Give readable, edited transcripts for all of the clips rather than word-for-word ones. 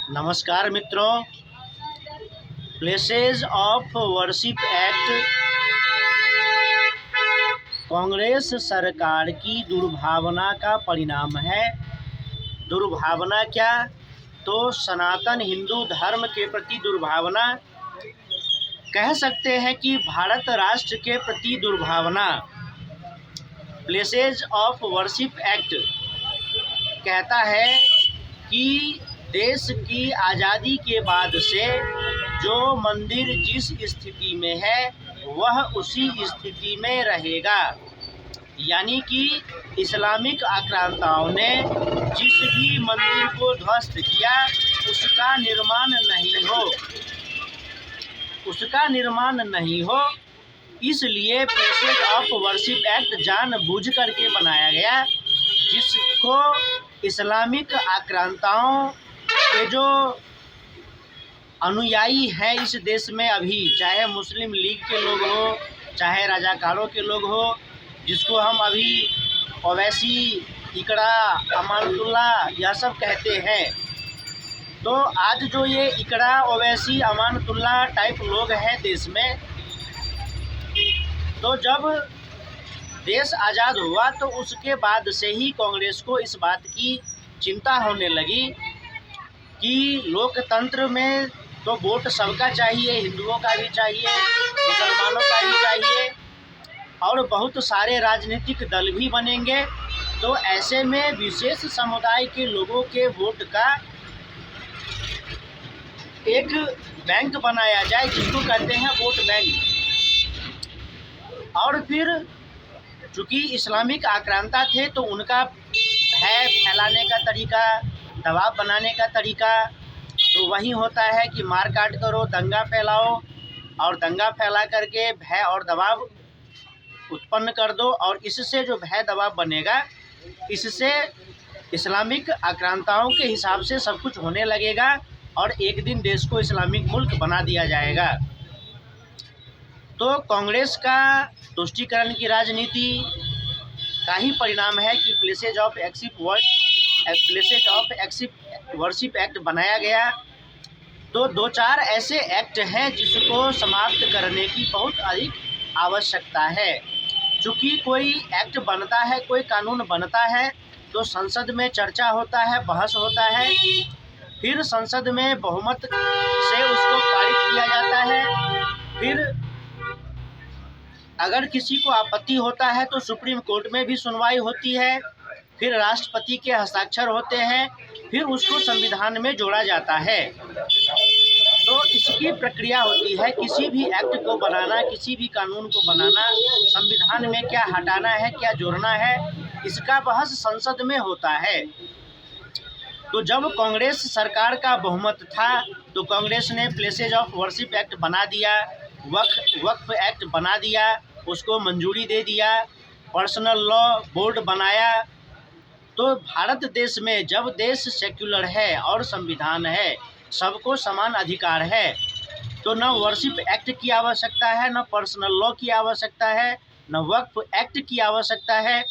नमस्कार मित्रों। Places of worship act Congress सरकार की दुर्भावना का परिणाम है। दुर्भावना क्या? तो सनातन हिंदू धर्म के प्रति दुर्भावना, कह सकते हैं कि भारत राष्ट्र के प्रति दुर्भावना। प्लेसेस ऑफ वर्शिप एक्ट कहता है कि देश की आज़ादी के बाद से जो मंदिर जिस स्थिति में है वह उसी स्थिति में रहेगा। यानी कि इस्लामिक आक्रांताओं ने जिस भी मंदिर को ध्वस्त किया उसका निर्माण नहीं हो। इसलिए प्लेसेस ऑफ वर्शिप एक्ट जानबूझ करके बनाया गया, जिसको इस्लामिक आक्रांताओं के जो अनुयायी हैं इस देश में अभी, चाहे मुस्लिम लीग के लोग हो, चाहे रजाकारों के लोग हो, जिसको हम अभी ओवैसी, इकड़ा, अमानतुल्ला यह सब कहते हैं। तो आज जो ये इकड़ा, ओवैसी, अमानतुल्ला टाइप लोग हैं देश में, तो जब देश आज़ाद हुआ तो उसके बाद से ही कांग्रेस को इस बात की चिंता होने लगी कि लोकतंत्र में तो वोट सबका चाहिए, हिंदुओं का भी चाहिए, मुसलमानों का भी चाहिए, और बहुत सारे राजनीतिक दल भी बनेंगे। तो ऐसे में विशेष समुदाय के लोगों के वोट का एक बैंक बनाया जाए, जिसको कहते हैं वोट बैंक। और फिर चूँकि इस्लामिक आक्रांता थे तो उनका भय फैलाने का तरीका, दबाव बनाने का तरीका तो वही होता है कि मार काट करो, दंगा फैलाओ, और दंगा फैला करके भय और दबाव उत्पन्न कर दो। और इससे जो भय दबाव बनेगा, इससे इस्लामिक आक्रांताओं के हिसाब से सब कुछ होने लगेगा और एक दिन देश को इस्लामिक मुल्क बना दिया जाएगा। तो कांग्रेस का तुष्टीकरण की राजनीति का ही परिणाम है कि प्लेसेस ऑफ वर्शिप एक्ट बनाया गया। तो दो चार ऐसे एक्ट हैं जिसको समाप्त करने की बहुत अधिक आवश्यकता है। चूँकि कोई एक्ट बनता है, कोई कानून बनता है, तो संसद में चर्चा होता है, बहस होता है, फिर संसद में बहुमत से उसको पारित किया जाता है। फिर अगर किसी को आपत्ति होता है तो सुप्रीम कोर्ट में भी सुनवाई होती है, फिर राष्ट्रपति के हस्ताक्षर होते हैं, फिर उसको संविधान में जोड़ा जाता है। तो इसकी प्रक्रिया होती है किसी भी एक्ट को बनाना, किसी भी कानून को बनाना, संविधान में क्या हटाना है, क्या जोड़ना है, इसका बहस संसद में होता है। तो जब कांग्रेस सरकार का बहुमत था तो कांग्रेस ने प्लेसेस ऑफ वर्शिप एक्ट बना दिया, वक्फ एक्ट बना दिया, उसको मंजूरी दे दिया, पर्सनल लॉ बोर्ड बनाया। तो भारत देश में जब देश सेक्युलर है और संविधान है, सबको समान अधिकार है, तो न वर्शिप एक्ट की आवश्यकता है, न पर्सनल लॉ की आवश्यकता है, न वक्फ एक्ट की आवश्यकता है।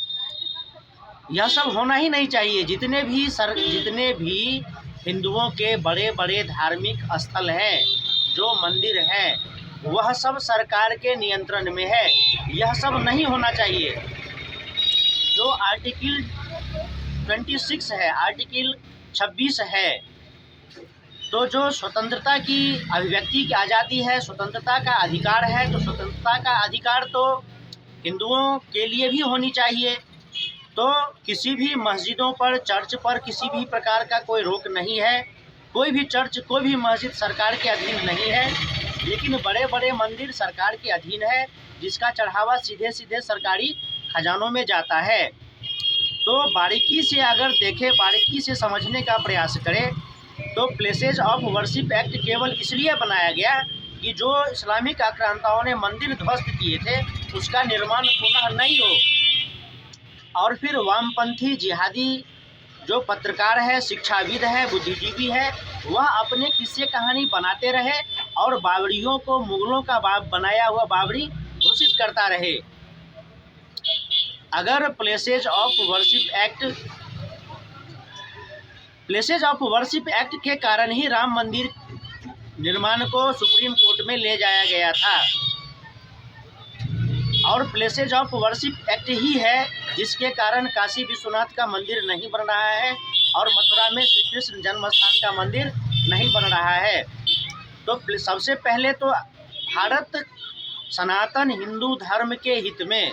यह सब होना ही नहीं चाहिए। जितने भी हिंदुओं के बड़े बड़े धार्मिक स्थल हैं, जो मंदिर हैं, वह सब सरकार के नियंत्रण में है। यह सब नहीं होना चाहिए। जो आर्टिकल 26 है, आर्टिकल 26 है, तो जो स्वतंत्रता की, अभिव्यक्ति की आज़ादी है, स्वतंत्रता का अधिकार है, तो स्वतंत्रता का अधिकार तो हिंदुओं के लिए भी होनी चाहिए। तो किसी भी मस्जिदों पर, चर्च पर किसी भी प्रकार का कोई रोक नहीं है। कोई भी चर्च, कोई भी मस्जिद सरकार के अधीन नहीं है, लेकिन बड़े बड़े मंदिर सरकार के अधीन है, जिसका चढ़ावा सीधे सीधे सरकारी खजानों में जाता है। तो बारीकी से अगर देखें, बारीकी से समझने का प्रयास करें, तो प्लेसेस ऑफ वर्शिप एक्ट केवल इसलिए बनाया गया कि जो इस्लामिक आक्रांताओं ने मंदिर ध्वस्त किए थे उसका निर्माण पुनः नहीं हो। और फिर वामपंथी जिहादी जो पत्रकार है, शिक्षाविद है, बुद्धिजीवी है, वह अपने किस्से कहानी बनाते रहे और बाबरियों को मुगलों का बनाया हुआ बाबरी घोषित करता रहे। अगर places of worship act places of worship act के कारण ही राम मंदिर निर्माण को सुप्रीम कोर्ट में ले जाया गया था, और प्लेसेज ऑफ वर्शिप एक्ट ही है जिसके कारण काशी विश्वनाथ का मंदिर नहीं बन रहा है और मथुरा में श्री कृष्ण जन्म स्थान का मंदिर नहीं बन रहा है। तो सबसे पहले तो भारत सनातन हिंदू धर्म के हित में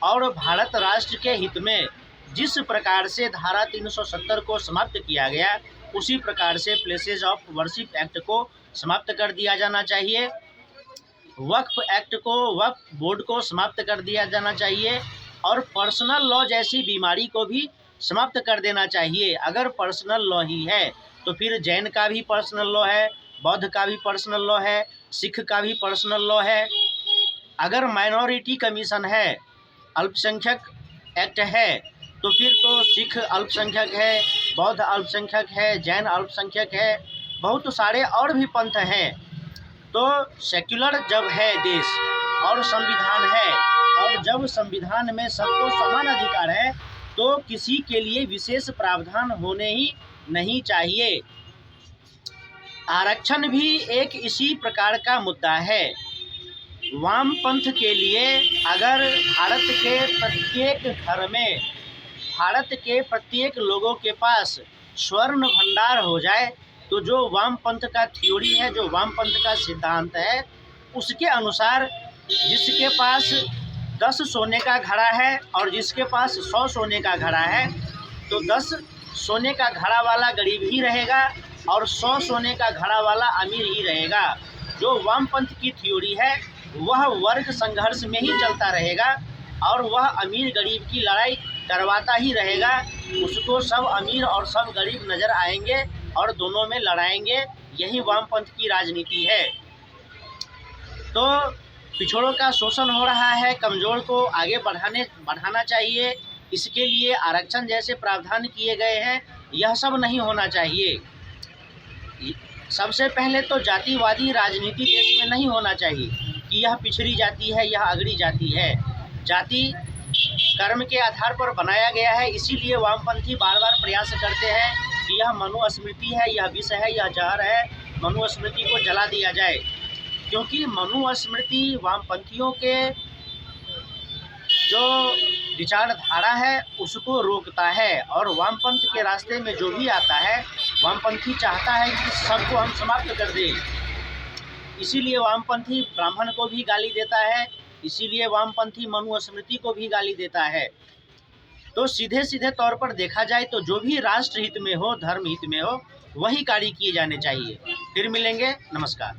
और भारत राष्ट्र के हित में जिस प्रकार से धारा 370 को समाप्त किया गया, उसी प्रकार से प्लेसेज ऑफ वर्शिप एक्ट को समाप्त कर दिया जाना चाहिए। वक्फ एक्ट को, वक्फ बोर्ड को समाप्त कर दिया जाना चाहिए, और पर्सनल लॉ जैसी बीमारी को भी समाप्त कर देना चाहिए। अगर पर्सनल लॉ ही है तो फिर जैन का भी पर्सनल लॉ है, बौद्ध का भी पर्सनल लॉ है, सिख का भी पर्सनल लॉ है। अगर माइनॉरिटी कमीशन है, अल्पसंख्यक एक्ट है, तो फिर तो सिख अल्पसंख्यक है, बौद्ध अल्पसंख्यक है, जैन अल्पसंख्यक है, बहुत सारे और भी पंथ हैं। तो सेक्युलर जब है देश और संविधान है, और जब संविधान में सबको समान अधिकार है, तो किसी के लिए विशेष प्रावधान होने ही नहीं चाहिए। आरक्षण भी एक इसी प्रकार का मुद्दा है। वामपंथ के लिए अगर भारत के प्रत्येक लोगों के पास स्वर्ण भंडार हो जाए, तो जो वामपंथ का थ्योरी है, जो वामपंथ का सिद्धांत है, उसके अनुसार जिसके पास 10 सोने का घड़ा है और जिसके पास 100 सोने का घड़ा है, तो 10 सोने का घड़ा वाला गरीब ही रहेगा और 100 सोने का घड़ा वाला अमीर ही रहेगा। जो वामपंथ की थ्योरी है वह वर्ग संघर्ष में ही चलता रहेगा, और वह अमीर गरीब की लड़ाई करवाता ही रहेगा। उसको सब अमीर और सब गरीब नज़र आएंगे और दोनों में लड़ाएंगे। यही वामपंथ की राजनीति है। तो पिछड़ों का शोषण हो रहा है, कमज़ोर को आगे बढ़ाना चाहिए। इसके लिए आरक्षण जैसे प्रावधान किए गए हैं, यह सब नहीं होना चाहिए। सबसे पहले तो जातिवादी राजनीति देश में नहीं होना चाहिए कि यह पिछड़ी जाति है, यह अगड़ी जाति है। जाति कर्म के आधार पर बनाया गया है, इसीलिए वामपंथी बार बार प्रयास करते हैं कि यह मनुस्मृति है, यह विष है, यह जहर है, मनुस्मृति को जला दिया जाए। क्योंकि मनुस्मृति वामपंथियों के जो विचारधारा है उसको रोकता है, और वामपंथ के रास्ते में जो भी आता है, वामपंथी चाहता है कि सबको हम समाप्त कर दें। इसीलिए वामपंथी ब्राह्मण को भी गाली देता है, इसीलिए वामपंथी मनुस्मृति को भी गाली देता है। तो सीधे सीधे तौर पर देखा जाए तो जो भी राष्ट्र हित में हो, धर्म हित में हो, वही कार्य किए जाने चाहिए। फिर मिलेंगे, नमस्कार।